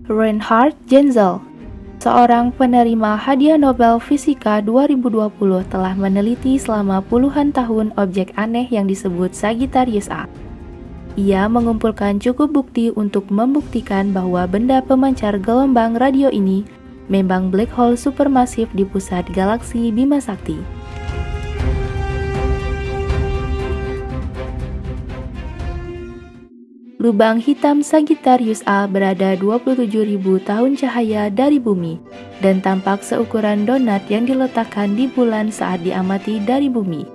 Reinhard Genzel, seorang penerima hadiah Nobel Fisika 2020, telah meneliti selama puluhan tahun objek aneh yang disebut Sagittarius A. Ia mengumpulkan cukup bukti untuk membuktikan bahwa benda pemancar gelombang radio ini memang black hole supermasif di pusat galaksi Bima Sakti. Lubang hitam Sagittarius A berada 27.000 tahun cahaya dari bumi dan tampak seukuran donat yang diletakkan di bulan saat diamati dari bumi.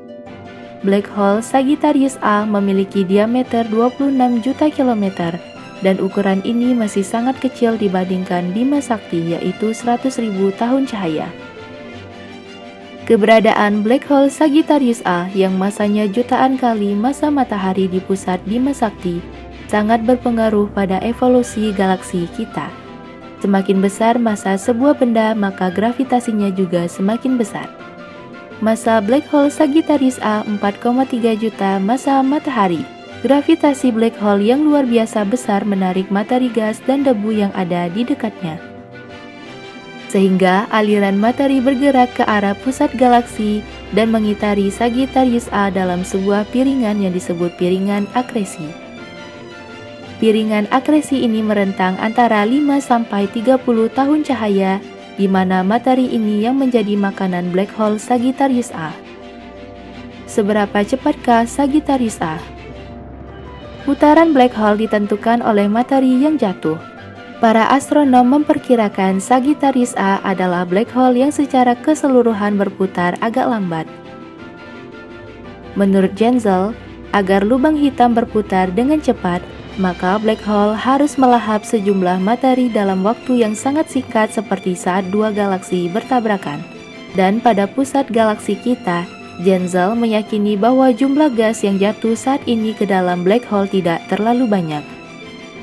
Black hole Sagittarius A memiliki diameter 26 juta kilometer dan ukuran ini masih sangat kecil dibandingkan Bima Sakti, yaitu 100.000 tahun cahaya. Keberadaan black hole Sagittarius A yang masanya jutaan kali massa matahari di pusat Bima Sakti sangat berpengaruh pada evolusi galaksi kita. Semakin besar massa sebuah benda, maka gravitasinya juga semakin besar. Massa black hole Sagittarius A 4,3 juta massa matahari. Gravitasi black hole yang luar biasa besar menarik materi gas dan debu yang ada di dekatnya, sehingga aliran materi bergerak ke arah pusat galaksi dan mengitari Sagittarius A dalam sebuah piringan yang disebut piringan akresi. Piringan akresi ini merentang antara 5-30 tahun cahaya, di mana materi ini yang menjadi makanan black hole Sagittarius A. Seberapa cepatkah Sagittarius A? Putaran black hole ditentukan oleh materi yang jatuh. Para astronom memperkirakan Sagittarius A adalah black hole yang secara keseluruhan berputar agak lambat. Menurut Genzel, agar lubang hitam berputar dengan cepat, maka black hole harus melahap sejumlah materi dalam waktu yang sangat singkat seperti saat dua galaksi bertabrakan. Dan pada pusat galaksi kita, Genzel meyakini bahwa jumlah gas yang jatuh saat ini ke dalam black hole tidak terlalu banyak.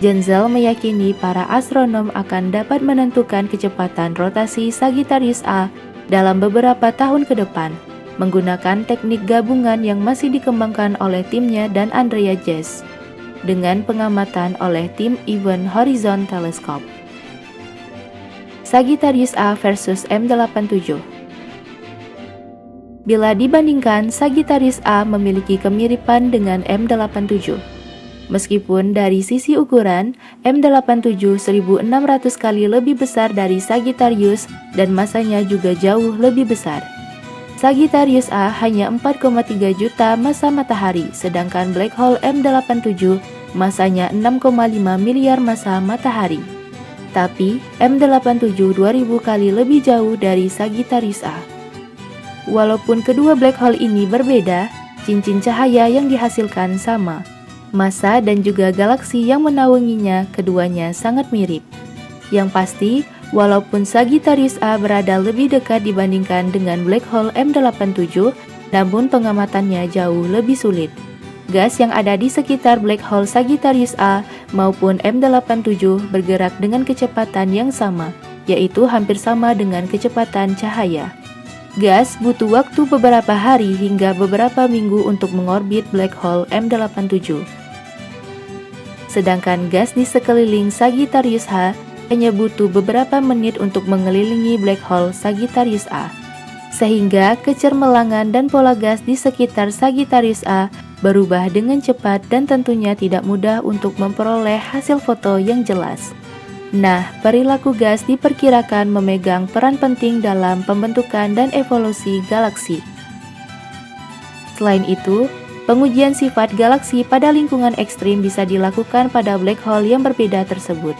Genzel meyakini para astronom akan dapat menentukan kecepatan rotasi Sagittarius A dalam beberapa tahun ke depan, menggunakan teknik gabungan yang masih dikembangkan oleh timnya dan Andrea Ghez, dengan pengamatan oleh tim Event Horizon Telescope. Sagittarius A versus M87. Bila dibandingkan, Sagittarius A memiliki kemiripan dengan M87. Meskipun dari sisi ukuran, M87 1.600 kali lebih besar dari Sagittarius dan massanya juga jauh lebih besar. Sagittarius A hanya 4,3 juta massa matahari, sedangkan black hole M87 massanya 6,5 miliar massa matahari. Tapi, M87 2.000 kali lebih jauh dari Sagittarius A. Walaupun kedua black hole ini berbeda, cincin cahaya yang dihasilkan sama. Massa dan juga galaksi yang menaunginya keduanya sangat mirip. Yang pasti, walaupun Sagittarius A berada lebih dekat dibandingkan dengan black hole M87, namun pengamatannya jauh lebih sulit. Gas yang ada di sekitar black hole Sagittarius A maupun M87 bergerak dengan kecepatan yang sama, yaitu hampir sama dengan kecepatan cahaya. Gas butuh waktu beberapa hari hingga beberapa minggu untuk mengorbit black hole M87. Sedangkan gas di sekeliling Sagittarius A hanya butuh beberapa menit untuk mengelilingi black hole Sagittarius A. Sehingga kecermelangan dan pola gas di sekitar Sagittarius A berubah dengan cepat dan tentunya tidak mudah untuk memperoleh hasil foto yang jelas. Nah, perilaku gas diperkirakan memegang peran penting dalam pembentukan dan evolusi galaksi. Selain itu, pengujian sifat galaksi pada lingkungan ekstrim bisa dilakukan pada black hole yang berbeda tersebut.